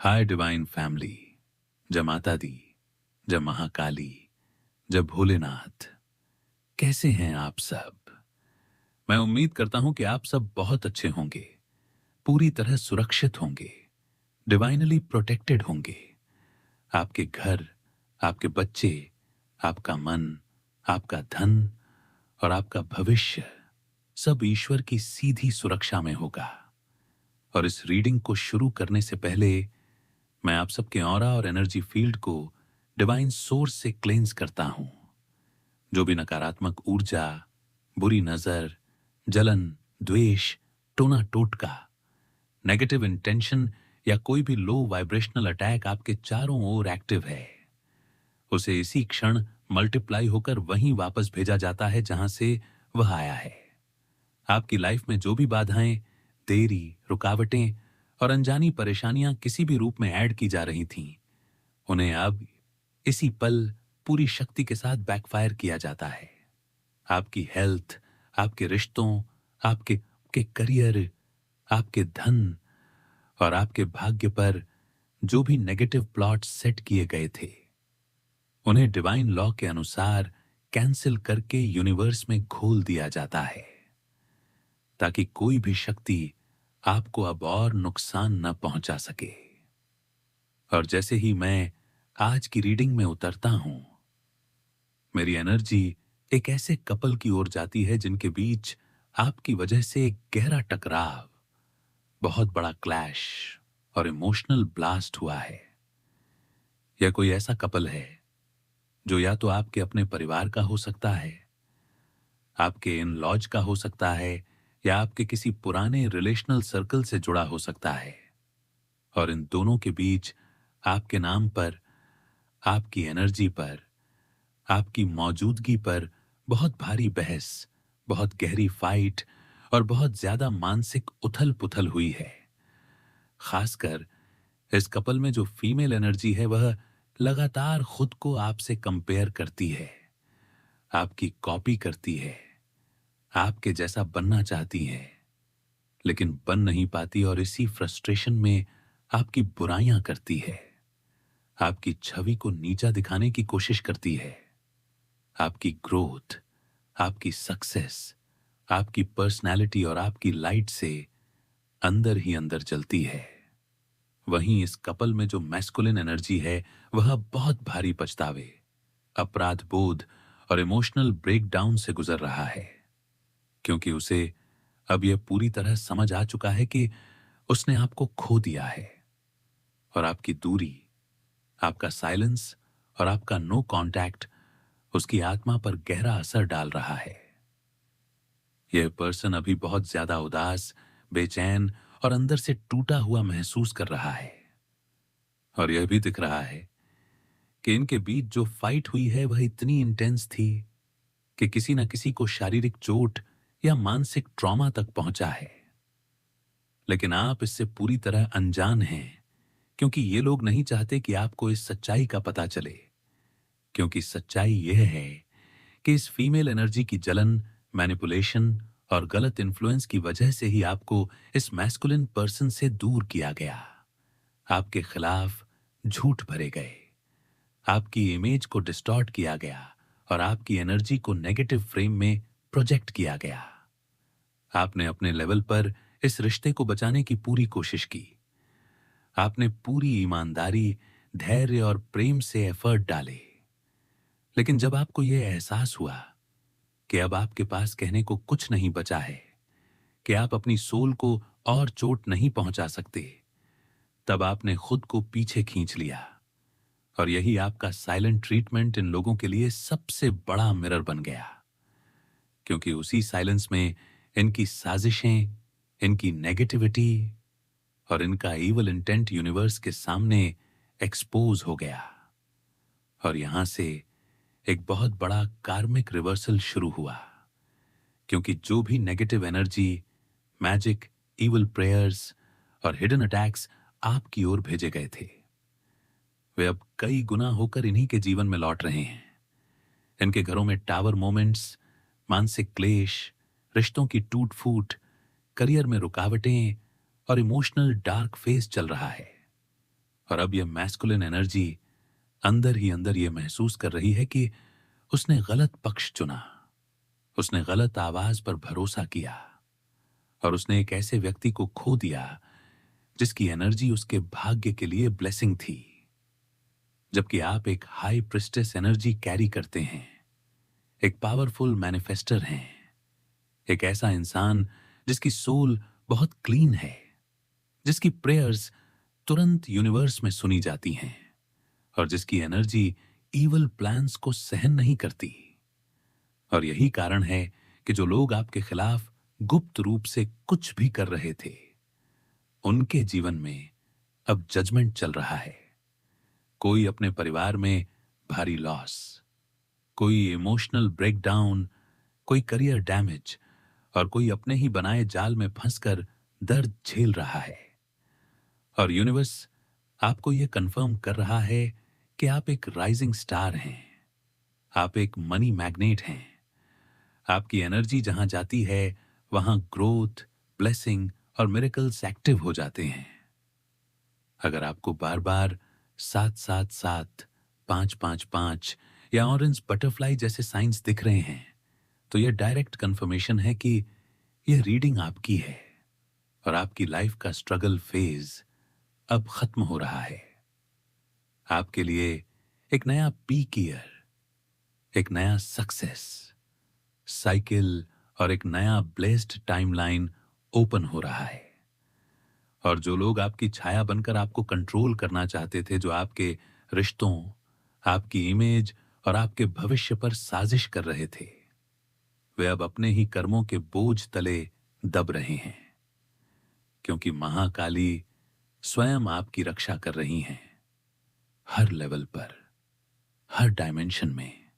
हाय divine family. जय माता दी, जय महाकाली, जय भोलेनाथ। कैसे हैं आप सब? मैं उम्मीद करता हूं कि आप सब बहुत अच्छे होंगे, पूरी तरह सुरक्षित होंगे, डिवाइनली प्रोटेक्टेड होंगे। आपके घर, आपके बच्चे, आपका मन, आपका धन और आपका भविष्य सब ईश्वर की सीधी सुरक्षा में होगा। और इस रीडिंग को शुरू करने से पहले मैं आप सबके ऑरा और एनर्जी फील्ड को डिवाइन सोर्स से क्लेंस करता हूं। जो भी नकारात्मक ऊर्जा, बुरी नजर, जलन, द्वेष, टोना टोटका, नेगेटिव इंटेंशन या कोई भी लो वाइब्रेशनल अटैक आपके चारों ओर एक्टिव है, उसे इसी क्षण मल्टीप्लाई होकर वहीं वापस भेजा जाता है जहां से वह आया है। आपकी लाइफ में जो भी बाधाएं, देरी, रुकावटें और अनजानी परेशानियां किसी भी रूप में ऐड की जा रही थीं, उन्हें अब इसी पल पूरी शक्ति के साथ बैकफायर किया जाता है। आपकी हेल्थ, आपके रिश्तों, आपके करियर, आपके धन और आपके भाग्य पर जो भी नेगेटिव प्लॉट सेट किए गए थे, उन्हें डिवाइन लॉ के अनुसार कैंसिल करके यूनिवर्स में घोल दिया जाता है, ताकि कोई भी शक्ति आपको अब और नुकसान न पहुंचा सके। और जैसे ही मैं आज की रीडिंग में उतरता हूं, मेरी एनर्जी एक ऐसे कपल की ओर जाती है जिनके बीच आपकी वजह से एक गहरा टकराव, बहुत बड़ा क्लैश और इमोशनल ब्लास्ट हुआ है। यह कोई ऐसा कपल है जो या तो आपके अपने परिवार का हो सकता है, आपके इन लॉज का हो सकता है, या आपके किसी पुराने रिलेशनल सर्कल से जुड़ा हो सकता है। और इन दोनों के बीच आपके नाम पर, आपकी एनर्जी पर, आपकी मौजूदगी पर बहुत भारी बहस, बहुत गहरी फाइट और बहुत ज्यादा मानसिक उथल पुथल हुई है। खासकर इस कपल में जो फीमेल एनर्जी है, वह लगातार खुद को आपसे कंपेयर करती है, आपकी कॉपी करती है, आपके जैसा बनना चाहती है, लेकिन बन नहीं पाती और इसी फ्रस्ट्रेशन में आपकी बुराइयां करती है, आपकी छवि को नीचा दिखाने की कोशिश करती है, आपकी ग्रोथ, आपकी सक्सेस, आपकी पर्सनैलिटी और आपकी लाइट से अंदर ही अंदर जलती है। वहीं इस कपल में जो मैस्कुलिन एनर्जी है, वह बहुत भारी पछतावे, अपराध बोध और इमोशनल ब्रेकडाउन से गुजर रहा है, क्योंकि उसे अब यह पूरी तरह समझ आ चुका है कि उसने आपको खो दिया है। और आपकी दूरी, आपका साइलेंस और आपका नो कांटेक्ट उसकी आत्मा पर गहरा असर डाल रहा है। यह पर्सन अभी बहुत ज्यादा उदास, बेचैन और अंदर से टूटा हुआ महसूस कर रहा है। और यह भी दिख रहा है कि इनके बीच जो फाइट हुई है, वह इतनी इंटेंस थी कि किसी न किसी को शारीरिक चोट या मानसिक ट्रॉमा तक पहुंचा है। लेकिन आप इससे पूरी तरह अनजान हैं, क्योंकि ये लोग नहीं चाहते कि आपको इस सच्चाई का पता चले। क्योंकि सच्चाई यह है कि इस फीमेल एनर्जी की जलन, मैनिपुलेशन और गलत इन्फ्लुएंस की वजह से ही आपको इस मैस्कुलिन पर्सन से दूर किया गया। आपके खिलाफ झूठ भरे गए, आपकी इमेज को डिस्टॉर्ट किया गया और आपकी एनर्जी को नेगेटिव फ्रेम में प्रोजेक्ट किया गया। आपने अपने लेवल पर इस रिश्ते को बचाने की पूरी कोशिश की। आपने पूरी ईमानदारी, धैर्य और प्रेम से एफर्ट डाले। लेकिन जब आपको यह एहसास हुआ कि अब आपके पास कहने को कुछ नहीं बचा है, कि आप अपनी सोल को और चोट नहीं पहुंचा सकते, तब आपने खुद को पीछे खींच लिया। और यही आपका साइलेंट ट्रीटमेंट इन लोगों के लिए सबसे बड़ा मिरर बन गया, क्योंकि उसी साइलेंस में इनकी साजिशें, इनकी नेगेटिविटी और इनका इविल इंटेंट यूनिवर्स के सामने एक्सपोज हो गया। और यहां से एक बहुत बड़ा कार्मिक रिवर्सल शुरू हुआ, क्योंकि जो भी negative energy, magic, evil prayers और हिडन अटैक्स आपकी ओर भेजे गए थे, वे अब कई गुना होकर इन्हीं के जीवन में लौट रहे हैं। इनके घरों में टावर मोमेंट्स, मानसिक क्लेश, रिश्तों की टूट फूट, करियर में रुकावटें और इमोशनल डार्क फेस चल रहा है। और अब ये मैस्कुलिन एनर्जी अंदर ही अंदर ये महसूस कर रही है कि उसने गलत पक्ष चुना, उसने गलत आवाज पर भरोसा किया और उसने एक ऐसे व्यक्ति को खो दिया जिसकी एनर्जी उसके भाग्य के लिए ब्लेसिंग थी। जबकि आप एक हाई प्रिस्टेस एनर्जी कैरी करते हैं, एक पावरफुल मैनिफेस्टर हैं, एक ऐसा इंसान जिसकी सोल बहुत क्लीन है, जिसकी प्रेयर्स तुरंत यूनिवर्स में सुनी जाती हैं और जिसकी एनर्जी इवल प्लान्स को सहन नहीं करती। और यही कारण है कि जो लोग आपके खिलाफ गुप्त रूप से कुछ भी कर रहे थे, उनके जीवन में अब जजमेंट चल रहा है। कोई अपने परिवार में भारी लॉस, कोई इमोशनल ब्रेकडाउन, कोई करियर डैमेज और कोई अपने ही बनाए जाल में फंसकर दर्द झेल रहा है। और यूनिवर्स आपको यह कंफर्म कर रहा है कि आप एक राइजिंग स्टार हैं, आप एक मनी मैग्नेट हैं। आपकी एनर्जी जहां जाती है वहां ग्रोथ, ब्लेसिंग और मिरेकल्स एक्टिव हो जाते हैं। अगर आपको बार बार 777, 555 या ऑरेंज बटरफ्लाई जैसे साइंस दिख रहे हैं, तो यह डायरेक्ट कंफर्मेशन है कि यह रीडिंग आपकी है और आपकी लाइफ का स्ट्रगल फेज अब खत्म हो रहा है। आपके लिए एक नया पीक ईयर, एक नया सक्सेस साइकिल और एक नया ब्लेस्ड टाइमलाइन ओपन हो रहा है। और जो लोग आपकी छाया बनकर आपको कंट्रोल करना चाहते थे, जो आपके रिश्तों, आपकी इमेज और आपके भविष्य पर साजिश कर रहे थे, वे अब अपने ही कर्मों के बोझ तले दब रहे हैं, क्योंकि महाकाली स्वयं आपकी रक्षा कर रही हैं, हर लेवल पर, हर डायमेंशन में।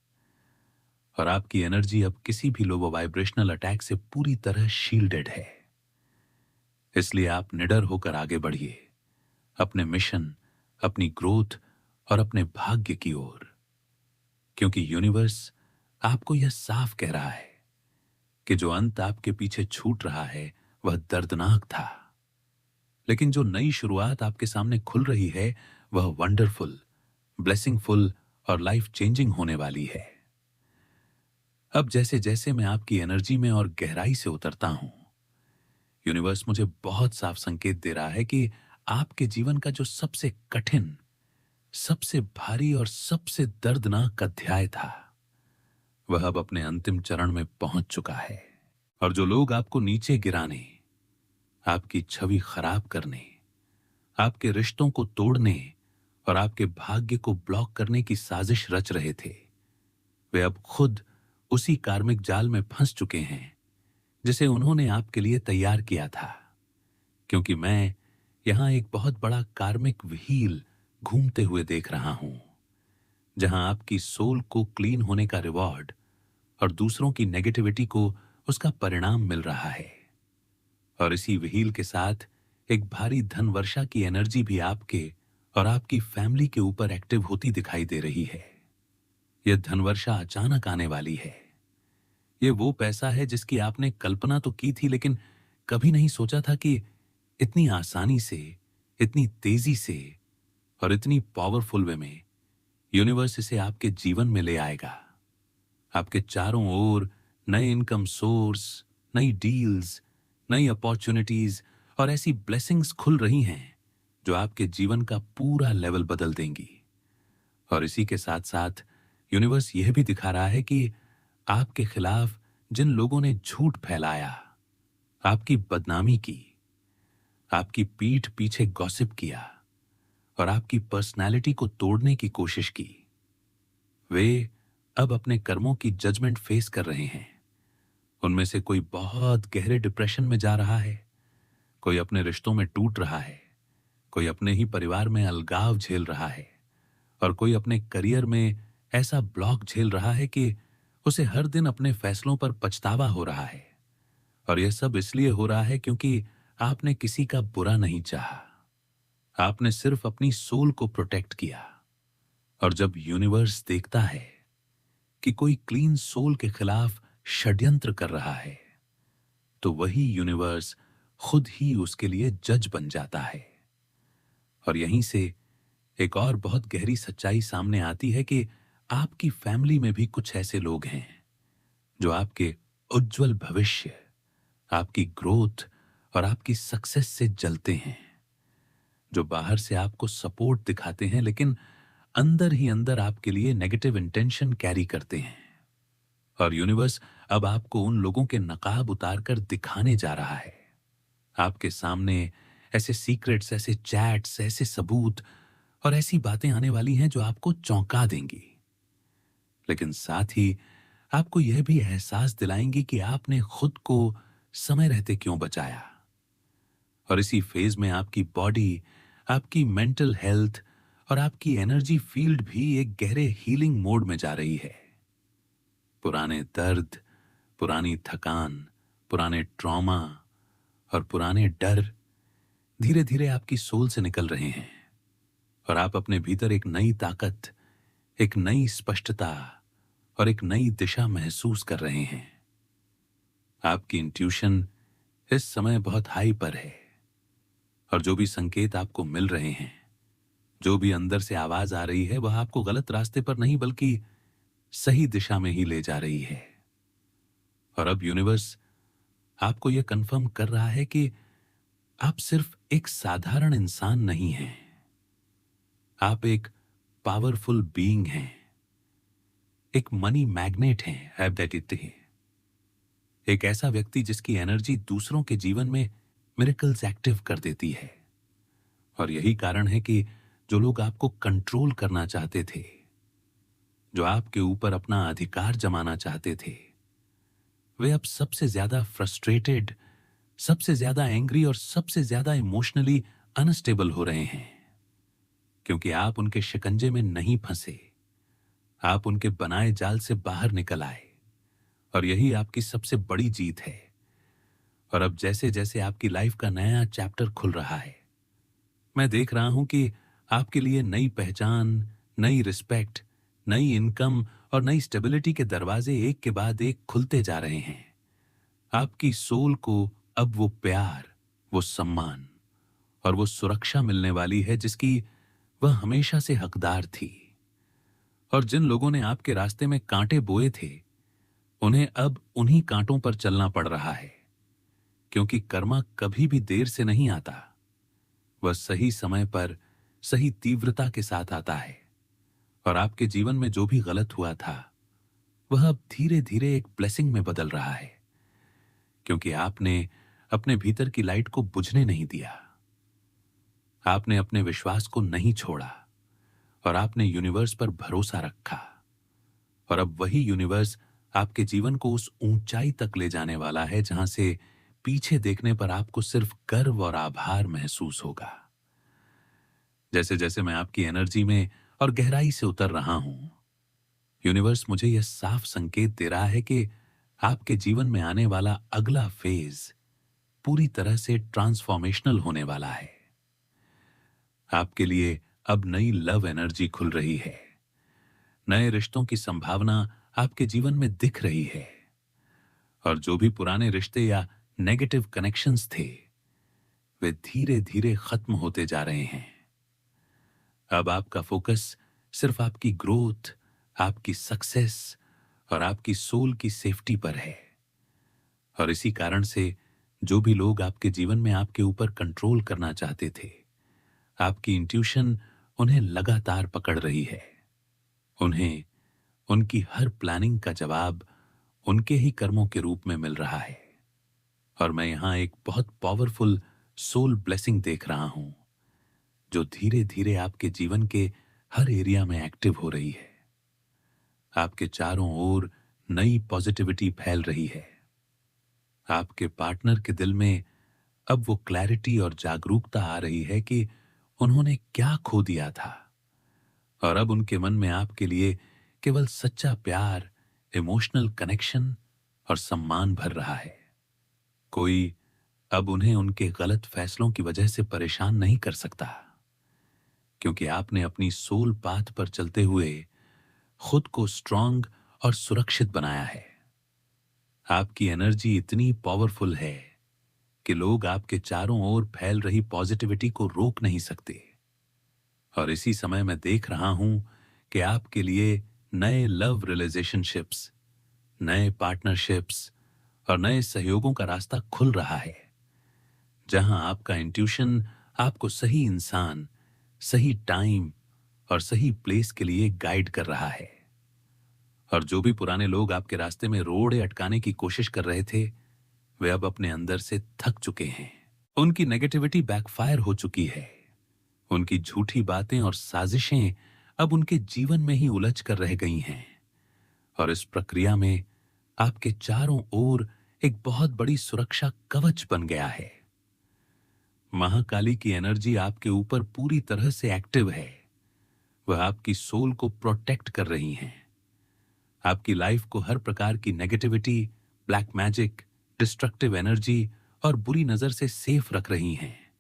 और आपकी एनर्जी अब किसी भी लो वाइब्रेशनल अटैक से पूरी तरह शील्डेड है। इसलिए आप निडर होकर आगे बढ़िए, अपने मिशन, अपनी ग्रोथ और अपने भाग्य की ओर, क्योंकि यूनिवर्स आपको यह साफ कह रहा है कि जो अंत आपके पीछे छूट रहा है वह दर्दनाक था, लेकिन जो नई शुरुआत आपके सामने खुल रही है वह वंडरफुल, ब्लेसिंगफुल और लाइफ चेंजिंग होने वाली है। अब जैसे जैसे मैं आपकी एनर्जी में और गहराई से उतरता हूं, यूनिवर्स मुझे बहुत साफ संकेत दे रहा है कि आपके जीवन का जो सबसे कठिन, सबसे भारी और सबसे दर्दनाक अध्याय था, वह अब अपने अंतिम चरण में पहुंच चुका है। और जो लोग आपको नीचे गिराने, आपकी छवि खराब करने, आपके रिश्तों को तोड़ने और आपके भाग्य को ब्लॉक करने की साजिश रच रहे थे, वे अब खुद उसी कार्मिक जाल में फंस चुके हैं जिसे उन्होंने आपके लिए तैयार किया था। क्योंकि मैं यहां एक बहुत बड़ा कार्मिक व्हील घूमते हुए देख रहा हूं, जहां आपकी सोल को क्लीन होने का रिवॉर्ड और दूसरों की नेगेटिविटी को उसका परिणाम मिल रहा है। और इसी व्हील के साथ एक भारी धन वर्षा की एनर्जी भी आपके और आपकी फैमिली के ऊपर एक्टिव होती दिखाई दे रही है। यह धनवर्षा अचानक आने वाली है। यह वो पैसा है जिसकी आपने कल्पना तो की थी, लेकिन कभी नहीं सोचा था कि इतनी आसानी से, इतनी तेजी से और इतनी पावरफुल वे में यूनिवर्स इसे आपके जीवन में ले आएगा। आपके चारों ओर नए इनकम सोर्स, नई डील्स, नई अपॉर्चुनिटीज और ऐसी ब्लेसिंग्स खुल रही हैं जो आपके जीवन का पूरा लेवल बदल देंगी। और इसी के साथ साथ यूनिवर्स यह भी दिखा रहा है कि आपके खिलाफ जिन लोगों ने झूठ फैलाया, आपकी बदनामी की, आपकी पीठ पीछे गॉसिप किया और आपकी पर्सनालिटी को तोड़ने की कोशिश की, वे अब अपने कर्मों की जजमेंट फेस कर रहे हैं। उनमें से कोई बहुत गहरे डिप्रेशन में जा रहा है, कोई अपने रिश्तों में टूट रहा है, कोई अपने ही परिवार में अलगाव झेल रहा है और कोई अपने करियर में ऐसा ब्लॉक झेल रहा है कि उसे हर दिन अपने फैसलों पर पछतावा हो रहा है। और यह सब इसलिए हो रहा है क्योंकि आपने किसी का बुरा नहीं चाहा, आपने सिर्फ अपनी सोल को प्रोटेक्ट किया। और जब यूनिवर्स देखता है कि कोई क्लीन सोल के खिलाफ षड्यंत्र कर रहा है, तो वही यूनिवर्स खुद ही उसके लिए जज बन जाता है। और यहीं से एक और बहुत गहरी सच्चाई सामने आती है कि आपकी फैमिली में भी कुछ ऐसे लोग हैं जो आपके उज्जवल भविष्य, आपकी ग्रोथ और आपकी सक्सेस से जलते हैं, जो बाहर से आपको सपोर्ट दिखाते हैं लेकिन अंदर ही अंदर आपके लिए नेगेटिव इंटेंशन कैरी करते हैं। और यूनिवर्स अब आपको उन लोगों के नकाब उतारकर दिखाने जा रहा है। आपके सामने ऐसे सीक्रेट्स, ऐसे चैट्स, ऐसे सबूत और ऐसी बातें आने वाली हैं जो आपको चौंका देंगी, लेकिन साथ ही आपको यह भी एहसास दिलाएंगी कि आपने खुद को समय रहते क्यों बचाया। और इसी फेज में आपकी बॉडी, आपकी मेंटल हेल्थ और आपकी एनर्जी फील्ड भी एक गहरे हीलिंग मोड में जा रही है। पुराने दर्द, पुरानी थकान, पुराने ट्रॉमा और पुराने डर धीरे धीरे आपकी सोल से निकल रहे हैं और आप अपने भीतर एक नई ताकत, एक नई स्पष्टता और एक नई दिशा महसूस कर रहे हैं। आपकी इंट्यूशन इस समय बहुत हाई पर है और जो भी संकेत आपको मिल रहे हैं, जो भी अंदर से आवाज आ रही है, वह आपको गलत रास्ते पर नहीं बल्कि सही दिशा में ही ले जा रही है। और अब यूनिवर्स आपको यह कंफर्म कर रहा है कि आप सिर्फ एक साधारण इंसान नहीं हैं, आप एक पावरफुल बीइंग हैं, एक मनी मैग्नेट हैं, एब्डेटिटी, एक ऐसा व्यक्ति जिसकी एनर्जी दूसरों के जीवन में मिरेकल्स एक्टिव कर देती है। और यही कारण है कि जो लोग आपको कंट्रोल करना चाहते थे, जो आपके ऊपर अपना अधिकार जमाना चाहते थे, वे अब सबसे ज्यादा फ्रस्ट्रेटेड, सबसे ज्यादा एंग्री और सबसे ज्यादा इमोशनली अनस्टेबल हो रहे हैं, क्योंकि आप उनके शिकंजे में नहीं फंसे, आप उनके बनाए जाल से बाहर निकल आए। और यही आपकी सबसे बड़ी जीत है। और अब जैसे जैसे आपकी लाइफ का नया चैप्टर खुल रहा है, मैं देख रहा हूं कि आपके लिए नई पहचान, नई रिस्पेक्ट, नई इनकम और नई स्टेबिलिटी के दरवाजे एक के बाद एक खुलते जा रहे हैं। आपकी सोल को अब वो प्यार, वो सम्मान और वो सुरक्षा मिलने वाली है जिसकी वह हमेशा से हकदार थी। और जिन लोगों ने आपके रास्ते में कांटे बोए थे, उन्हें अब उन्हीं कांटों पर चलना पड़ रहा है, क्योंकि कर्मा कभी भी देर से नहीं आता, वह सही समय पर सही तीव्रता के साथ आता है। और आपके जीवन में जो भी गलत हुआ था, वह अब धीरे धीरे एक ब्लेसिंग में बदल रहा है, क्योंकि आपने अपने भीतर की लाइट को बुझने नहीं दिया, आपने अपने विश्वास को नहीं छोड़ा और आपने यूनिवर्स पर भरोसा रखा। और अब वही यूनिवर्स आपके जीवन को उस ऊंचाई तक ले जाने वाला है जहां से पीछे देखने पर आपको सिर्फ गर्व और आभार महसूस होगा। जैसे जैसे मैं आपकी एनर्जी में और गहराई से उतर रहा हूं, यूनिवर्स मुझे यह साफ संकेत दे रहा है कि आपके जीवन में आने वाला अगला फेज पूरी तरह से ट्रांसफॉर्मेशनल होने वाला है। आपके लिए अब नई लव एनर्जी खुल रही है, नए रिश्तों की संभावना आपके जीवन में दिख रही है। और जो भी पुराने रिश्ते या नेगेटिव कनेक्शंस थे, वे धीरे धीरे खत्म होते जा रहे हैं। अब आपका फोकस सिर्फ आपकी ग्रोथ, आपकी सक्सेस और आपकी सोल की सेफ्टी पर है। और इसी कारण से जो भी लोग आपके जीवन में आपके ऊपर कंट्रोल करना चाहते थे, आपकी इंट्यूशन उन्हें लगातार पकड़ रही है। उन्हें उनकी हर प्लानिंग का जवाब उनके ही कर्मों के रूप में मिल रहा है। और मैं यहां एक बहुत पावरफुल सोल ब्लेसिंग देख रहा हूं, जो धीरे धीरे आपके जीवन के हर एरिया में एक्टिव हो रही है। आपके चारों ओर नई पॉजिटिविटी फैल रही है। आपके पार्टनर के दिल में अब वो क्लैरिटी और जागरूकता आ रही है कि उन्होंने क्या खो दिया था, और अब उनके मन में आपके लिए केवल सच्चा प्यार, इमोशनल कनेक्शन और सम्मान भर रहा है। कोई अब उन्हें उनके गलत फैसलों की वजह से परेशान नहीं कर सकता, क्योंकि आपने अपनी सोल पाथ पर चलते हुए खुद को स्ट्रांग और सुरक्षित बनाया है। आपकी एनर्जी इतनी पावरफुल है कि लोग आपके चारों ओर फैल रही पॉजिटिविटी को रोक नहीं सकते। और इसी समय मैं देख रहा हूं कि आपके लिए नए लव रिलेशनशिप्स, नए पार्टनरशिप्स और नए सहयोगों का रास्ता खुल रहा है, जहां आपका इंट्यूशन आपको सही इंसान, सही टाइम और सही प्लेस के लिए गाइड कर रहा है। और जो भी पुराने लोग आपके रास्ते में रोड़े अटकाने की कोशिश कर रहे थे, वे अब अपने अंदर से थक चुके हैं। उनकी नेगेटिविटी बैकफायर हो चुकी है। उनकी झूठी बातें और साजिशें अब उनके जीवन में ही उलझ कर रह गई हैं। और इस प्रक्रिया में आपके चारों ओर एक बहुत बड़ी सुरक्षा कवच बन गया है। महाकाली की एनर्जी आपके ऊपर पूरी तरह से एक्टिव है। वह आपकी सोल को प्रोटेक्ट कर रही हैं। आपकी लाइफ को हर प्रकार की negativity, black magic, destructive energy और बुरी नजर से सेफ रख रही हैं।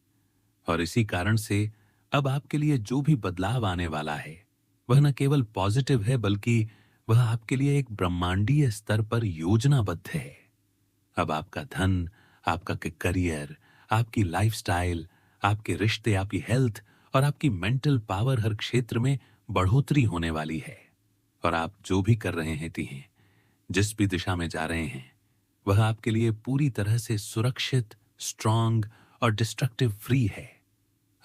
और इसी कारण से अब आपके लिए जो भी बदलाव आने वाला है, वह न केवल पॉजिटिव है, बल्कि वह आपके लिए एक ब्रह्मांडीय स्तर पर योजनाबद्ध है। अब आपका धन, आपका करियर, आपकी लाइफस्टाइल, आपके रिश्ते, आपकी हेल्थ और आपकी मेंटल पावर, हर क्षेत्र में बढ़ोतरी होने वाली है। और आप जो भी कर रहे हैं, जिस भी दिशा में जा रहे हैं, वह आपके लिए पूरी तरह से सुरक्षित, स्ट्रांग और डिस्ट्रक्टिव फ्री है।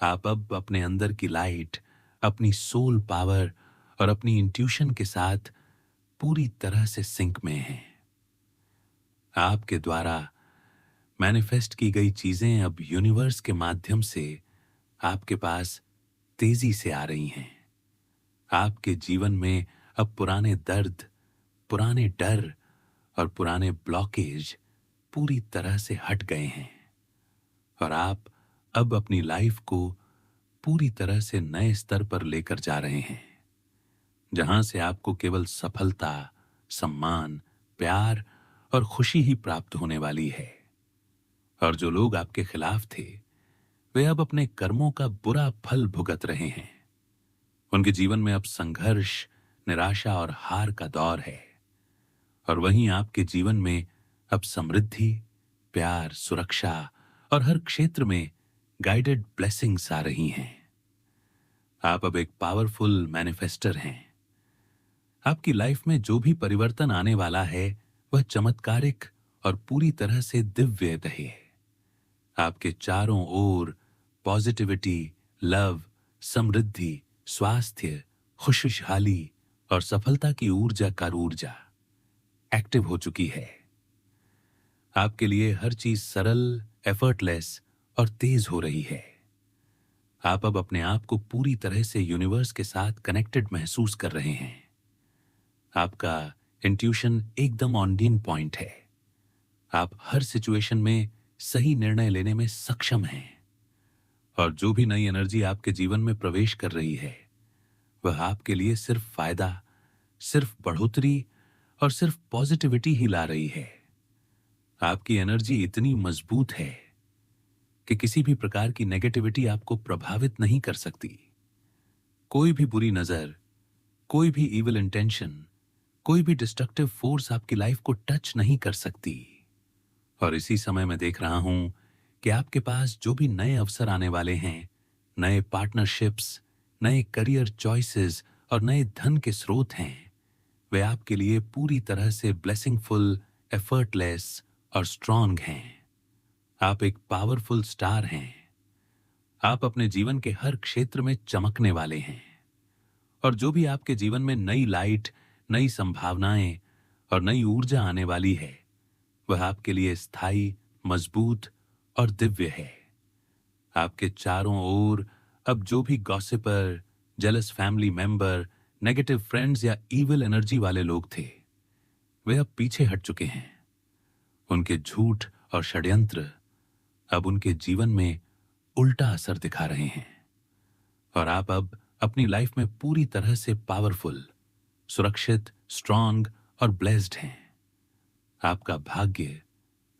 आप अब अपने अंदर की लाइट, अपनी सोल पावर और अपनी इंट्यूशन के साथ पूरी तरह से सिंक में हैं। आपके द्वारा मैनिफेस्ट की गई चीजें अब यूनिवर्स के माध्यम से आपके पास तेजी से आ रही हैं। आपके जीवन में अब पुराने दर्द, पुराने डर और पुराने ब्लॉकेज पूरी तरह से हट गए हैं। और आप अब अपनी लाइफ को पूरी तरह से नए स्तर पर लेकर जा रहे हैं, जहां से आपको केवल सफलता, सम्मान, प्यार और खुशी ही प्राप्त होने वाली है। और जो लोग आपके खिलाफ थे, वे अब अपने कर्मों का बुरा फल भुगत रहे हैं। उनके जीवन में अब संघर्ष, निराशा और हार का दौर है। और वहीं आपके जीवन में अब समृद्धि, प्यार, सुरक्षा और हर क्षेत्र में गाइडेड ब्लेसिंग्स आ रही हैं। आप अब एक पावरफुल मैनिफेस्टर हैं। आपकी लाइफ में जो भी परिवर्तन आने वाला है, वह चमत्कारिक और पूरी तरह से दिव्य रहे। आपके चारों ओर पॉजिटिविटी, लव, समृद्धि, स्वास्थ्य, खुशहाली और सफलता की ऊर्जा एक्टिव हो चुकी है। आपके लिए हर चीज सरल, एफर्टलेस और तेज हो रही है। आप अब अपने आप को पूरी तरह से यूनिवर्स के साथ कनेक्टेड महसूस कर रहे हैं। आपका इंट्यूशन एकदम ऑन पॉइंट है। आप हर सिचुएशन में सही निर्णय लेने में सक्षम हैं। और जो भी नई एनर्जी आपके जीवन में प्रवेश कर रही है, वह आपके लिए सिर्फ फायदा, सिर्फ बढ़ोतरी और सिर्फ पॉजिटिविटी ही ला रही है। आपकी एनर्जी इतनी मजबूत है कि किसी भी प्रकार की नेगेटिविटी आपको प्रभावित नहीं कर सकती। कोई भी बुरी नजर, कोई भी इविल इंटेंशन, कोई भी डिस्ट्रक्टिव फोर्स आपकी लाइफ को टच नहीं कर सकती। और इसी समय मैं देख रहा हूं कि आपके पास जो भी नए अवसर आने वाले हैं, नए पार्टनरशिप्स, नए करियर चॉइसेस और नए धन के स्रोत हैं, वे आपके लिए पूरी तरह से ब्लेसिंगफुल, एफर्टलेस और स्ट्रांग हैं। आप एक पावरफुल स्टार हैं। आप अपने जीवन के हर क्षेत्र में चमकने वाले हैं। और जो भी आपके जीवन में नई लाइट, नई संभावनाएं और नई ऊर्जा आने वाली है, वह आपके लिए स्थायी, मजबूत और दिव्य है। आपके चारों ओर अब जो भी gossiper, jealous family member, negative friends या इविल एनर्जी वाले लोग थे, वे अब पीछे हट चुके हैं। उनके झूठ और षड्यंत्र अब उनके जीवन में उल्टा असर दिखा रहे हैं। और आप अब अपनी लाइफ में पूरी तरह से पावरफुल, सुरक्षित, स्ट्रांग और ब्लेस्ड हैं। आपका भाग्य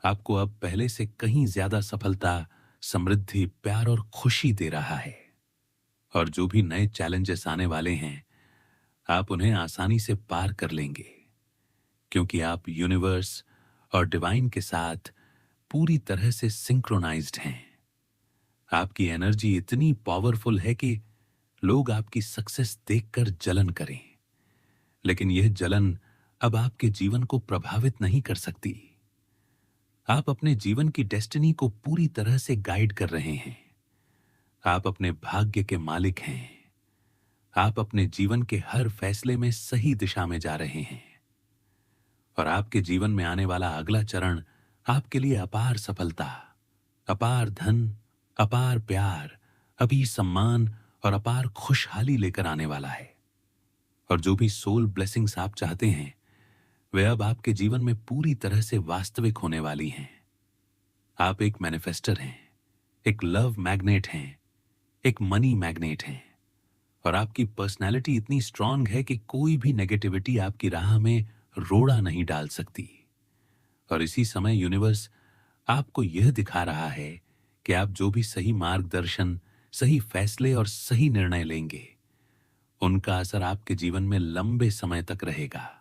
आपको अब पहले से कहीं ज्यादा सफलता, समृद्धि, प्यार और खुशी दे रहा है। और जो भी नए चैलेंजेस आने वाले हैं, आप उन्हें आसानी से पार कर लेंगे, क्योंकि आप यूनिवर्स और डिवाइन के साथ पूरी तरह से सिंक्रोनाइज्ड हैं। आपकी एनर्जी इतनी पावरफुल है कि लोग आपकी सक्सेस देखकर जलन करें, लेकिन यह जलन अब आपके जीवन को प्रभावित नहीं कर सकती। आप अपने जीवन की डेस्टिनी को पूरी तरह से गाइड कर रहे हैं। आप अपने भाग्य के मालिक हैं। आप अपने जीवन के हर फैसले में सही दिशा में जा रहे हैं और आपके जीवन में आने वाला अगला चरण आपके लिए अपार सफलता, अपार धन, अपार प्यार, अभी सम्मान और अपार खुशहाली लेकर आने वाला है। और जो भी सोल ब्लेसिंग्स आप चाहते हैं वे अब आपके जीवन में पूरी तरह से वास्तविक होने वाली हैं। आप एक मैनिफेस्टर हैं, एक लव मैग्नेट हैं, एक मनी मैग्नेट हैं और आपकी पर्सनैलिटी इतनी स्ट्रांग है कि कोई भी नेगेटिविटी आपकी राह में रोड़ा नहीं डाल सकती। और इसी समय यूनिवर्स आपको यह दिखा रहा है कि आप जो भी सही मार्गदर्शन, सही फैसले और सही निर्णय लेंगे उनका असर आपके जीवन में लंबे समय तक रहेगा।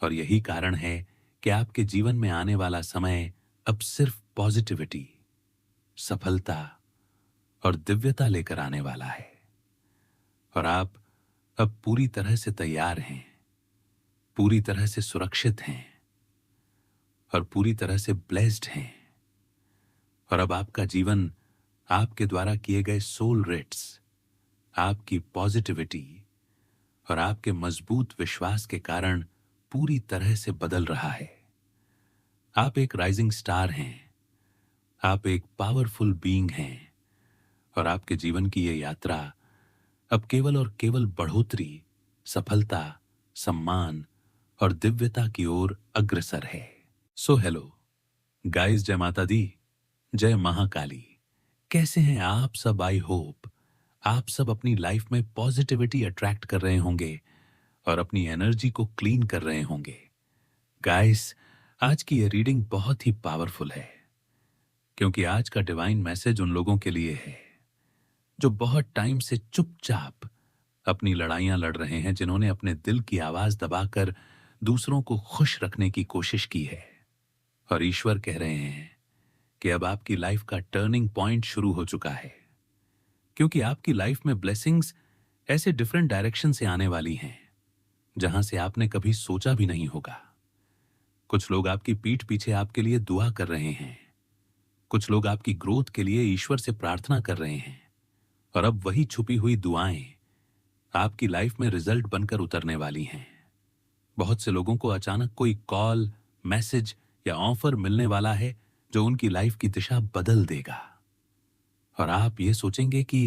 और यही कारण है कि आपके जीवन में आने वाला समय अब सिर्फ पॉजिटिविटी, सफलता और दिव्यता लेकर आने वाला है। और आप अब पूरी तरह से तैयार हैं, पूरी तरह से सुरक्षित हैं और पूरी तरह से ब्लेस्ड हैं। और अब आपका जीवन आपके द्वारा किए गए सोल रेट्स, आपकी पॉजिटिविटी और आपके मजबूत विश्वास के कारण पूरी तरह से बदल रहा है। आप एक राइजिंग स्टार हैं, आप एक पावरफुल बीइंग हैं और आपके जीवन की यह यात्रा अब केवल और केवल बढ़ोतरी, सफलता, सम्मान और दिव्यता की ओर अग्रसर है। सो हेलो गाइस, जय माता दी, जय महाकाली। कैसे हैं आप सब? आई होप आप सब अपनी लाइफ में पॉजिटिविटी अट्रैक्ट कर रहे होंगे और अपनी एनर्जी को क्लीन कर रहे होंगे। गाइस, आज की ये रीडिंग बहुत ही पावरफुल है क्योंकि आज का डिवाइन मैसेज उन लोगों के लिए है जो बहुत टाइम से चुपचाप अपनी लड़ाइयां लड़ रहे हैं, जिन्होंने अपने दिल की आवाज दबाकर दूसरों को खुश रखने की कोशिश की है। और ईश्वर कह रहे हैं कि अब आपकी लाइफ का टर्निंग पॉइंट शुरू हो चुका है, क्योंकि आपकी लाइफ में ब्लेसिंग्स ऐसे डिफरेंट डायरेक्शन से आने वाली हैं जहां से आपने कभी सोचा भी नहीं होगा। कुछ लोग आपकी पीठ पीछे आपके लिए दुआ कर रहे हैं, कुछ लोग आपकी ग्रोथ के लिए ईश्वर से प्रार्थना कर रहे हैं और अब वही छुपी हुई दुआएं आपकी लाइफ में रिजल्ट बनकर उतरने वाली हैं। बहुत से लोगों को अचानक कोई कॉल, मैसेज या ऑफर मिलने वाला है जो उनकी लाइफ की दिशा बदल देगा और आप ये सोचेंगे कि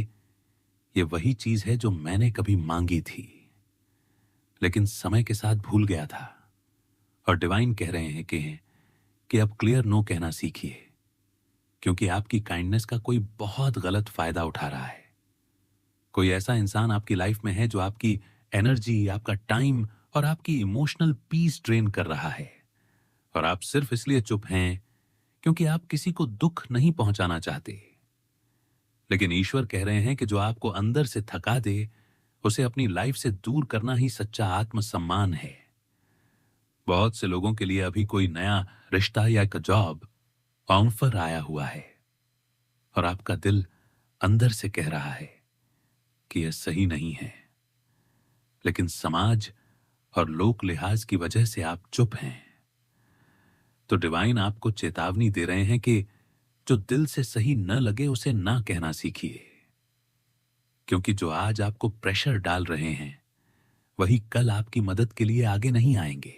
ये वही चीज है जो मैंने कभी मांगी थी लेकिन समय के साथ भूल गया था। और डिवाइन कह रहे हैं कि अब क्लियर नो कहना सीखिए, क्योंकि आपकी काइंडनेस का कोई बहुत गलत फायदा उठा रहा है। कोई ऐसा इंसान आपकी लाइफ में है जो आपकी एनर्जी, आपका टाइम और आपकी इमोशनल पीस ड्रेन कर रहा है और आप सिर्फ इसलिए चुप हैं क्योंकि आप किसी को दुख नहीं पहुंचाना चाहते। लेकिन ईश्वर कह रहे हैं कि जो आपको अंदर से थका दे उसे अपनी लाइफ से दूर करना ही सच्चा आत्मसम्मान है। बहुत से लोगों के लिए अभी कोई नया रिश्ता या एक जॉब ऑफर आया हुआ है और आपका दिल अंदर से कह रहा है कि यह सही नहीं है, लेकिन समाज और लोक लिहाज की वजह से आप चुप हैं। तो डिवाइन आपको चेतावनी दे रहे हैं कि जो दिल से सही न लगे उसे ना कहना सीखिए, क्योंकि जो आज आपको प्रेशर डाल रहे हैं वही कल आपकी मदद के लिए आगे नहीं आएंगे।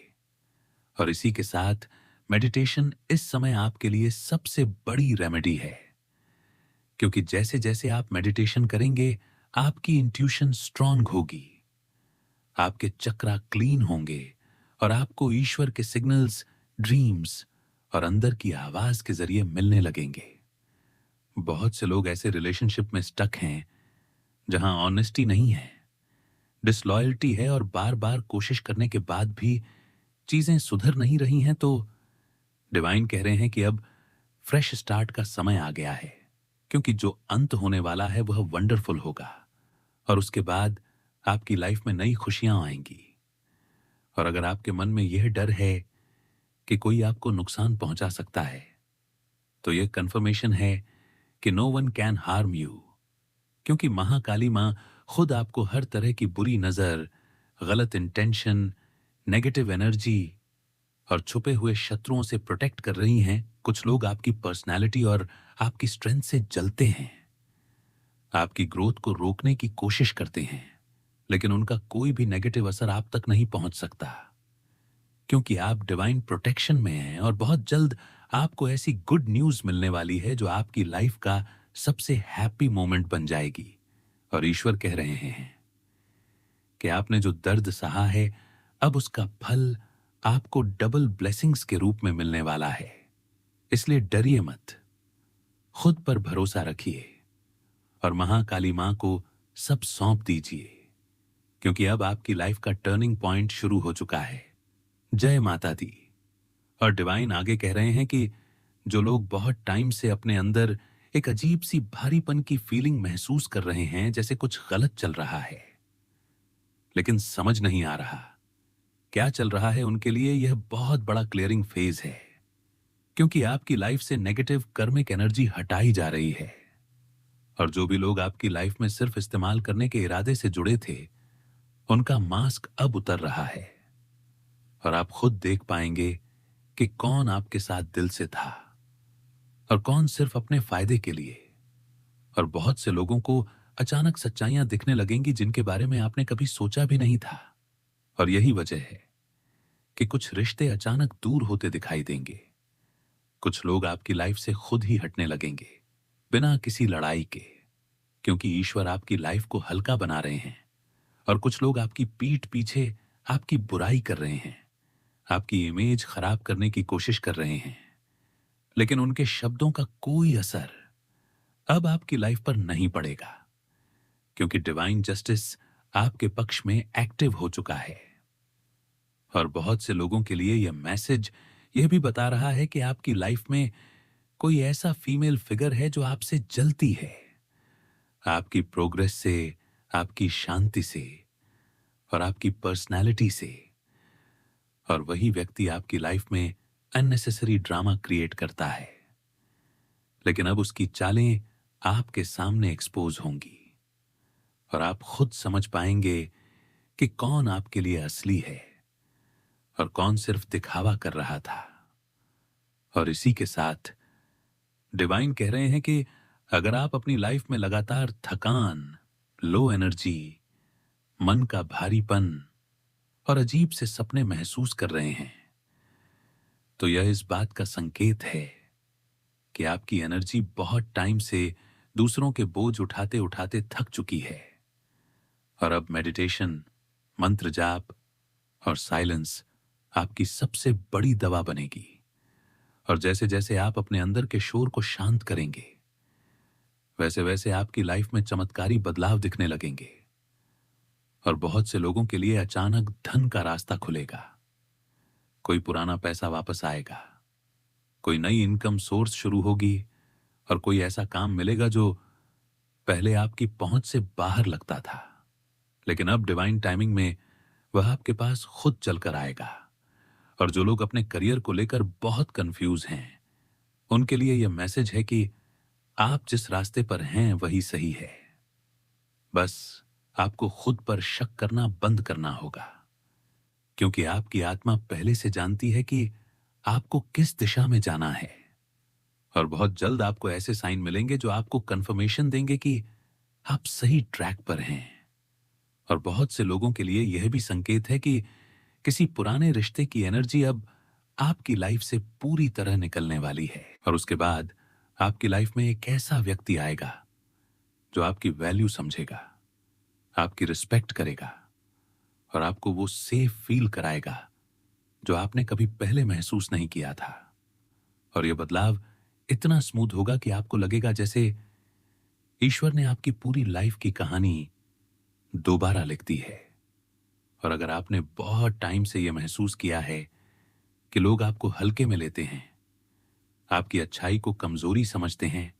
और इसी के साथ मेडिटेशन इस समय आपके लिए सबसे बड़ी रेमेडी है, क्योंकि जैसे जैसे आप मेडिटेशन करेंगे आपकी इंट्यूशन स्ट्रांग होगी, आपके चक्रा क्लीन होंगे और आपको ईश्वर के सिग्नल्स, ड्रीम्स और अंदर की आवाज के जरिए मिलने लगेंगे। बहुत से लोग ऐसे रिलेशनशिप में स्टक हैं जहां ऑनेस्टी नहीं है, डिसलॉयल्टी है और बार बार कोशिश करने के बाद भी चीजें सुधर नहीं रही हैं। तो डिवाइन कह रहे हैं कि अब फ्रेश स्टार्ट का समय आ गया है, क्योंकि जो अंत होने वाला है वह वंडरफुल होगा और उसके बाद आपकी लाइफ में नई खुशियां आएंगी। और अगर आपके मन में यह डर है कि कोई आपको नुकसान पहुंचा सकता है, तो यह कंफर्मेशन है कि no one can harm you, क्योंकि महाकाली मां खुद आपको हर तरह की बुरी नजर, गलत इंटेंशन, नेगेटिव एनर्जी और छुपे हुए शत्रुओं से प्रोटेक्ट कर रही हैं। कुछ लोग आपकी पर्सनैलिटी और आपकी स्ट्रेंथ से जलते हैं, आपकी ग्रोथ को रोकने की कोशिश करते हैं, लेकिन उनका कोई भी नेगेटिव असर आप तक नहीं पहुंच सकता, क्योंकि आप डिवाइन प्रोटेक्शन में हैं। और बहुत जल्द आपको ऐसी गुड न्यूज मिलने वाली है जो आपकी लाइफ का सबसे हैप्पी मोमेंट बन जाएगी। और ईश्वर कह रहे हैं कि आपने जो दर्द सहा है, अब उसका फल आपको डबल ब्लेसिंग्स के रूप में मिलने वाला है। इसलिए डरिए मत, खुद पर भरोसा रखिए और महाकाली मां को सब सौंप दीजिए, क्योंकि अब आपकी लाइफ का टर्निंग पॉइंट शुरू हो चुका है। जय माता दी। और डिवाइन आगे कह रहे हैं कि जो लोग बहुत टाइम से अपने अंदर एक अजीब सी भारीपन की फीलिंग महसूस कर रहे हैं, जैसे कुछ गलत चल रहा है लेकिन समझ नहीं आ रहा क्या चल रहा है, उनके लिए यह बहुत बड़ा क्लियरिंग फेज है, क्योंकि आपकी लाइफ से नेगेटिव कर्मिक एनर्जी हटाई जा रही है। और जो भी लोग आपकी लाइफ में सिर्फ इस्तेमाल करने के इरादे से जुड़े थे, उनका मास्क अब उतर रहा है और आप खुद देख पाएंगे कि कौन आपके साथ दिल से था और कौन सिर्फ अपने फायदे के लिए। और बहुत से लोगों को अचानक सच्चाइयां दिखने लगेंगी जिनके बारे में आपने कभी सोचा भी नहीं था। और यही वजह है कि कुछ रिश्ते अचानक दूर होते दिखाई देंगे, कुछ लोग आपकी लाइफ से खुद ही हटने लगेंगे बिना किसी लड़ाई के, क्योंकि ईश्वर आपकी लाइफ को हल्का बना रहे हैं। और कुछ लोग आपकी पीठ पीछे आपकी बुराई कर रहे हैं, आपकी इमेज खराब करने की कोशिश कर रहे हैं, लेकिन उनके शब्दों का कोई असर अब आपकी लाइफ पर नहीं पड़ेगा, क्योंकि डिवाइन जस्टिस आपके पक्ष में एक्टिव हो चुका है। और बहुत से लोगों के लिए यह मैसेज यह भी बता रहा है कि आपकी लाइफ में कोई ऐसा फीमेल फिगर है जो आपसे जलती है, आपकी प्रोग्रेस से, आपकी शांति से और आपकी पर्सनैलिटी से। और वही व्यक्ति आपकी लाइफ में अननेसेसरी ड्रामा क्रिएट करता है, लेकिन अब उसकी चालें आपके सामने एक्सपोज होंगी और आप खुद समझ पाएंगे कि कौन आपके लिए असली है और कौन सिर्फ दिखावा कर रहा था। और इसी के साथ डिवाइन कह रहे हैं कि अगर आप अपनी लाइफ में लगातार थकान, लो एनर्जी, मन का भारीपन और अजीब से सपने महसूस कर रहे हैं, तो यह इस बात का संकेत है कि आपकी एनर्जी बहुत टाइम से दूसरों के बोझ उठाते उठाते थक चुकी है। और अब मेडिटेशन, मंत्र जाप और साइलेंस आपकी सबसे बड़ी दवा बनेगी। और जैसे जैसे आप अपने अंदर के शोर को शांत करेंगे, वैसे वैसे आपकी लाइफ में चमत्कारी बदलाव दिखने लगेंगे और बहुत से लोगों के लिए अचानक धन का रास्ता खुलेगा। कोई पुराना पैसा वापस आएगा, कोई नई इनकम सोर्स शुरू होगी और कोई ऐसा काम मिलेगा जो पहले आपकी पहुंच से बाहर लगता था, लेकिन अब डिवाइन टाइमिंग में वह आपके पास खुद चलकर आएगा। और जो लोग अपने करियर को लेकर बहुत कंफ्यूज हैं, उनके लिए यह मैसेज है कि आप जिस रास्ते पर हैं वही सही है। बस आपको खुद पर शक करना बंद करना होगा, क्योंकि आपकी आत्मा पहले से जानती है कि आपको किस दिशा में जाना है। और बहुत जल्द आपको ऐसे साइन मिलेंगे जो आपको कंफर्मेशन देंगे कि आप सही ट्रैक पर हैं। और बहुत से लोगों के लिए यह भी संकेत है कि किसी पुराने रिश्ते की एनर्जी अब आपकी लाइफ से पूरी तरह निकलने वाली है। और उसके बाद आपकी लाइफ में एक ऐसा व्यक्ति आएगा जो आपकी वैल्यू समझेगा, आपकी रिस्पेक्ट करेगा और आपको वो सेफ फील कराएगा जो आपने कभी पहले महसूस नहीं किया था। और यह बदलाव इतना स्मूथ होगा कि आपको लगेगा जैसे ईश्वर ने आपकी पूरी लाइफ की कहानी दोबारा लिख दी है। और अगर आपने बहुत टाइम से यह महसूस किया है कि लोग आपको हल्के में लेते हैं, आपकी अच्छाई को कमजोरी समझते हैं,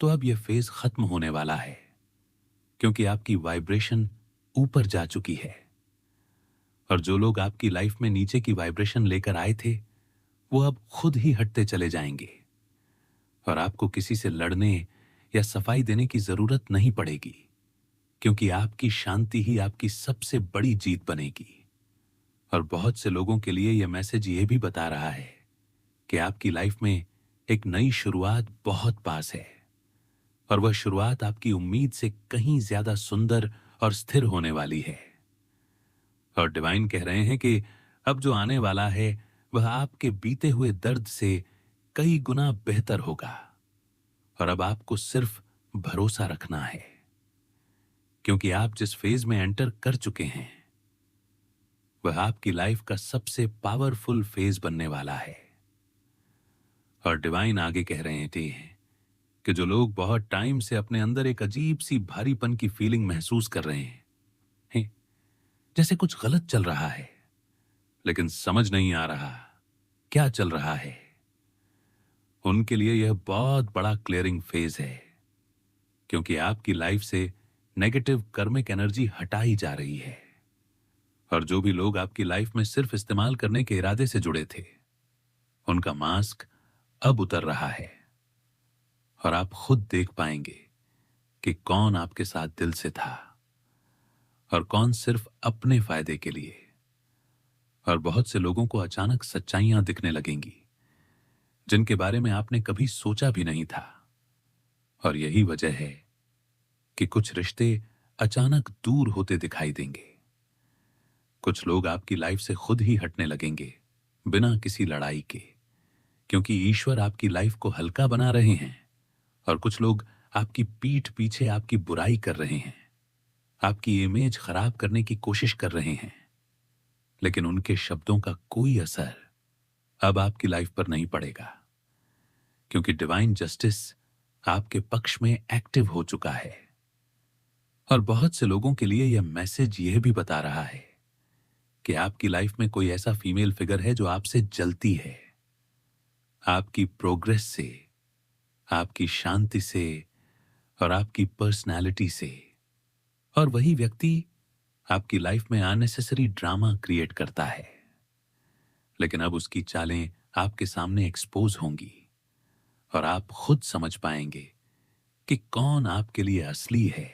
तो अब यह फेज खत्म होने वाला है, क्योंकि आपकी वाइब्रेशन ऊपर जा चुकी है। और जो लोग आपकी लाइफ में नीचे की वाइब्रेशन लेकर आए थे, वो अब खुद ही हटते चले जाएंगे और आपको किसी से लड़ने या सफाई देने की जरूरत नहीं पड़ेगी। क्योंकि आपकी शांति ही आपकी सबसे बड़ी जीत बनेगी। और बहुत से लोगों के लिए यह मैसेज ये भी बता रहा है कि आपकी लाइफ में एक नई शुरुआत बहुत पास है, और वह शुरुआत आपकी उम्मीद से कहीं ज्यादा सुंदर और स्थिर होने वाली है। और डिवाइन कह रहे हैं कि अब जो आने वाला है वह आपके बीते हुए दर्द से कई गुना बेहतर होगा, और अब आपको सिर्फ भरोसा रखना है, क्योंकि आप जिस फेज में एंटर कर चुके हैं वह आपकी लाइफ का सबसे पावरफुल फेज बनने वाला है। और डिवाइन आगे कह रहे थे कि जो लोग बहुत टाइम से अपने अंदर एक अजीब सी भारीपन की फीलिंग महसूस कर रहे हैं, जैसे कुछ गलत चल रहा है लेकिन समझ नहीं आ रहा क्या चल रहा है, उनके लिए यह बहुत बड़ा क्लियरिंग फेज है, क्योंकि आपकी लाइफ से नेगेटिव कर्मिक एनर्जी हटाई जा रही है। और जो भी लोग आपकी लाइफ में सिर्फ इस्तेमाल करने के इरादे से जुड़े थे, उनका मास्क अब उतर रहा है, और आप खुद देख पाएंगे कि कौन आपके साथ दिल से था और कौन सिर्फ अपने फायदे के लिए। और बहुत से लोगों को अचानक सच्चाइयां दिखने लगेंगी जिनके बारे में आपने कभी सोचा भी नहीं था। और यही वजह है कि कुछ रिश्ते अचानक दूर होते दिखाई देंगे। कुछ लोग आपकी लाइफ से खुद ही हटने लगेंगे बिना किसी लड़ाई के, क्योंकि ईश्वर आपकी लाइफ को हल्का बना रहे हैं। और कुछ लोग आपकी पीठ पीछे आपकी बुराई कर रहे हैं, आपकी इमेज खराब करने की कोशिश कर रहे हैं, लेकिन उनके शब्दों का कोई असर अब आपकी लाइफ पर नहीं पड़ेगा, क्योंकि डिवाइन जस्टिस आपके पक्ष में एक्टिव हो चुका है। और बहुत से लोगों के लिए यह मैसेज यह भी बता रहा है कि आपकी लाइफ में कोई ऐसा फीमेल फिगर है जो आपसे जलती है, आपकी प्रोग्रेस से, आपकी शांति से और आपकी पर्सनालिटी से। और वही व्यक्ति आपकी लाइफ में अननेसेसरी ड्रामा क्रिएट करता है, लेकिन अब उसकी चालें आपके सामने एक्सपोज होंगी और आप खुद समझ पाएंगे कि कौन आपके लिए असली है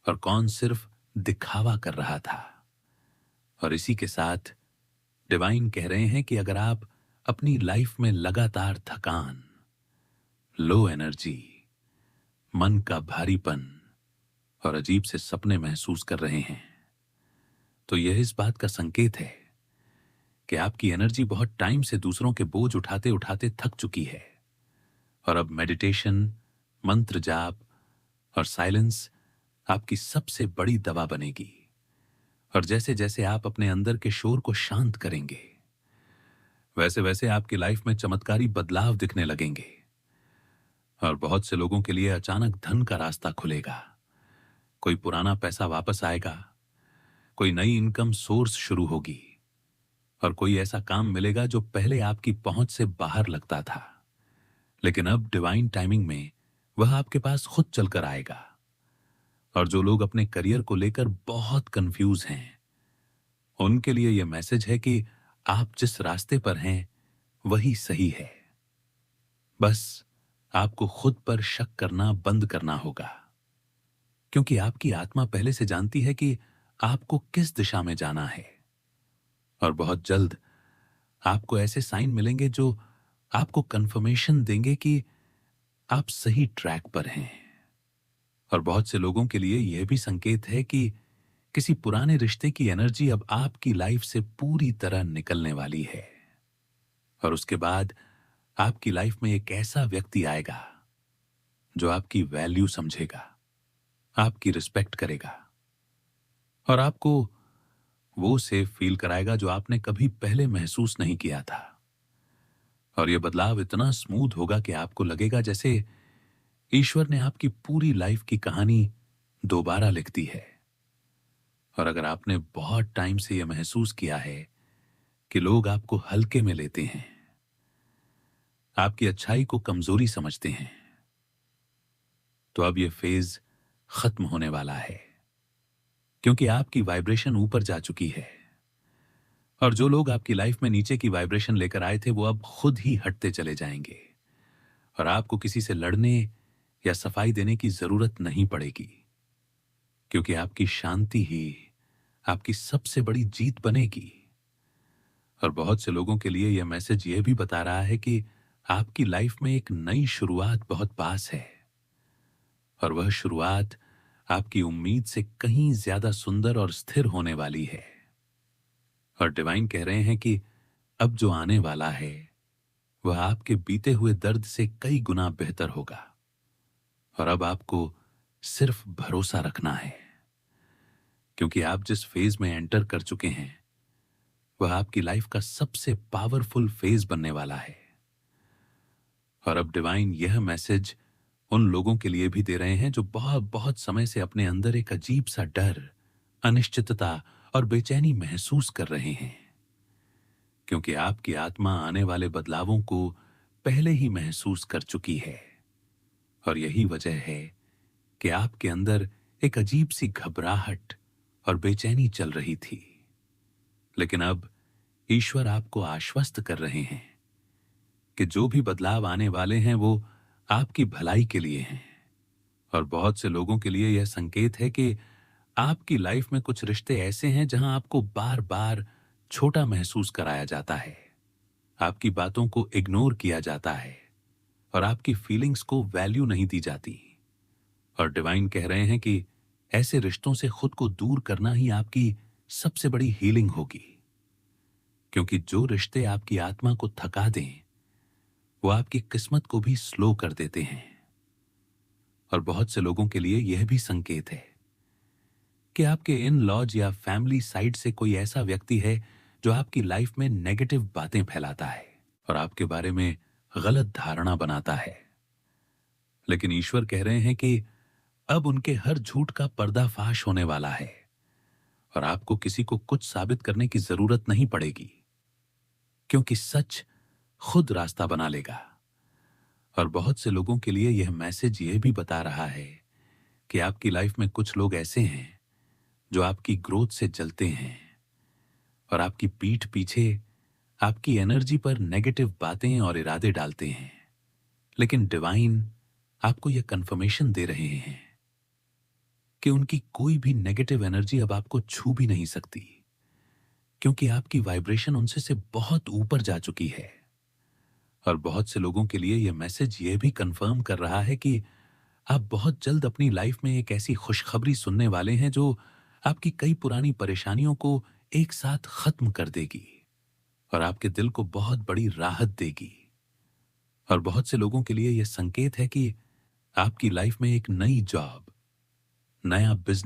और कौन सिर्फ दिखावा कर रहा था। और इसी के साथ डिवाइन कह रहे हैं कि अगर आप अपनी लाइफ में लगातार थकान, लो एनर्जी, मन का भारीपन और अजीब से सपने महसूस कर रहे हैं, तो यह इस बात का संकेत है कि आपकी एनर्जी बहुत टाइम से दूसरों के बोझ उठाते उठाते थक चुकी है। और अब मेडिटेशन, मंत्र जाप और साइलेंस आपकी सबसे बड़ी दवा बनेगी। और जैसे जैसे आप अपने अंदर के शोर को शांत करेंगे, वैसे वैसे आपकी लाइफ में चमत्कारी बदलाव दिखने लगेंगे। और बहुत से लोगों के लिए अचानक धन का रास्ता खुलेगा, कोई पुराना पैसा वापस आएगा, कोई नई इनकम सोर्स शुरू होगी, और कोई ऐसा काम मिलेगा जो पहले आपकी पहुंच से बाहर लगता था, लेकिन अब डिवाइन टाइमिंग में वह आपके पास खुद चलकर आएगा। और जो लोग अपने करियर को लेकर बहुत कंफ्यूज हैं, उनके लिए यह मैसेज है कि आप जिस रास्ते पर हैं वही सही है। बस आपको खुद पर शक करना बंद करना होगा, क्योंकि आपकी आत्मा पहले से जानती है कि आपको किस दिशा में जाना है। और बहुत जल्द आपको ऐसे साइन मिलेंगे जो आपको कंफर्मेशन देंगे कि आप सही ट्रैक पर हैं। और बहुत से लोगों के लिए यह भी संकेत है कि किसी पुराने रिश्ते की एनर्जी अब आपकी लाइफ से पूरी तरह निकलने वाली है, और उसके बाद आपकी लाइफ में एक ऐसा व्यक्ति आएगा जो आपकी वैल्यू समझेगा, आपकी रिस्पेक्ट करेगा और आपको वो सेफ फील कराएगा जो आपने कभी पहले महसूस नहीं किया था। और यह बदलाव इतना स्मूथ होगा कि आपको लगेगा जैसे ईश्वर ने आपकी पूरी लाइफ की कहानी दोबारा लिख दी है। और अगर आपने बहुत टाइम से यह महसूस किया है कि लोग आपको हल्के में लेते हैं, आपकी अच्छाई को कमजोरी समझते हैं, तो अब यह फेज खत्म होने वाला है, क्योंकि आपकी वाइब्रेशन ऊपर जा चुकी है। और जो लोग आपकी लाइफ में नीचे की वाइब्रेशन लेकर आए थे वो अब खुद ही हटते चले जाएंगे, और आपको किसी से लड़ने या सफाई देने की जरूरत नहीं पड़ेगी, क्योंकि आपकी शांति ही आपकी सबसे बड़ी जीत बनेगी। और बहुत से लोगों के लिए यह मैसेज यह भी बता रहा है कि आपकी लाइफ में एक नई शुरुआत बहुत पास है, और वह शुरुआत आपकी उम्मीद से कहीं ज्यादा सुंदर और स्थिर होने वाली है। और डिवाइन कह रहे हैं कि अब जो आने वाला है वह आपके बीते हुए दर्द से कई गुना बेहतर होगा। और अब आपको सिर्फ भरोसा रखना है, क्योंकि आप जिस फेज में एंटर कर चुके हैं वह आपकी लाइफ का सबसे पावरफुल फेज बनने वाला है। और अब डिवाइन यह मैसेज उन लोगों के लिए भी दे रहे हैं जो बहुत बहुत समय से अपने अंदर एक अजीब सा डर, अनिश्चितता और बेचैनी महसूस कर रहे हैं, क्योंकि आपकी आत्मा आने वाले बदलावों को पहले ही महसूस कर चुकी है। और यही वजह है कि आपके अंदर एक अजीब सी घबराहट और बेचैनी चल रही थी। लेकिन अब ईश्वर आपको आश्वस्त कर रहे हैं कि जो भी बदलाव आने वाले हैं वो आपकी भलाई के लिए हैं। और बहुत से लोगों के लिए यह संकेत है कि आपकी लाइफ में कुछ रिश्ते ऐसे हैं जहां आपको बार बार छोटा महसूस कराया जाता है, आपकी बातों को इग्नोर किया जाता है और आपकी फीलिंग्स को वैल्यू नहीं दी जाती। और डिवाइन कह रहे हैं कि ऐसे रिश्तों से खुद को दूर करना ही आपकी सबसे बड़ी हीलिंग होगी, क्योंकि जो रिश्ते आपकी आत्मा को थका दें वो आपकी किस्मत को भी स्लो कर देते हैं। और बहुत से लोगों के लिए यह भी संकेत है कि आपके इन लॉज या फैमिली साइड से कोई ऐसा व्यक्ति है जो आपकी लाइफ में नेगेटिव बातें फैलाता है और आपके बारे में गलत धारणा बनाता है। लेकिन ईश्वर कह रहे हैं कि अब उनके हर झूठ का पर्दाफाश होने वाला है और आपको किसी को कुछ साबित करने की जरूरत नहीं पड़ेगी, क्योंकि सच खुद रास्ता बना लेगा। और बहुत से लोगों के लिए यह मैसेज यह भी बता रहा है कि आपकी लाइफ में कुछ लोग ऐसे हैं जो आपकी ग्रोथ से जलते हैं और आपकी पीठ पीछे आपकी एनर्जी पर नेगेटिव बातें और इरादे डालते हैं। लेकिन डिवाइन आपको यह कंफर्मेशन दे रहे हैं कि उनकी कोई भी नेगेटिव एनर्जी अब आपको छू भी नहीं सकती, क्योंकि आपकी वाइब्रेशन उनसे से बहुत ऊपर जा चुकी है। और बहुत से लोगों के लिए यह मैसेज यह भी कंफर्म कर रहा है कि आप बहुत जल्द अपनी लाइफ में एक ऐसी खुशखबरी सुनने वाले हैं जो आपकी कई पुरानी परेशानियों को एक साथ खत्म कर देगी और आपके दिल को बहुत बड़ी राहत देगी। और बहुत से लोगों के लिए यह संकेत है कि आपकी लाइफ में एक नई जॉब, नया बिजनेस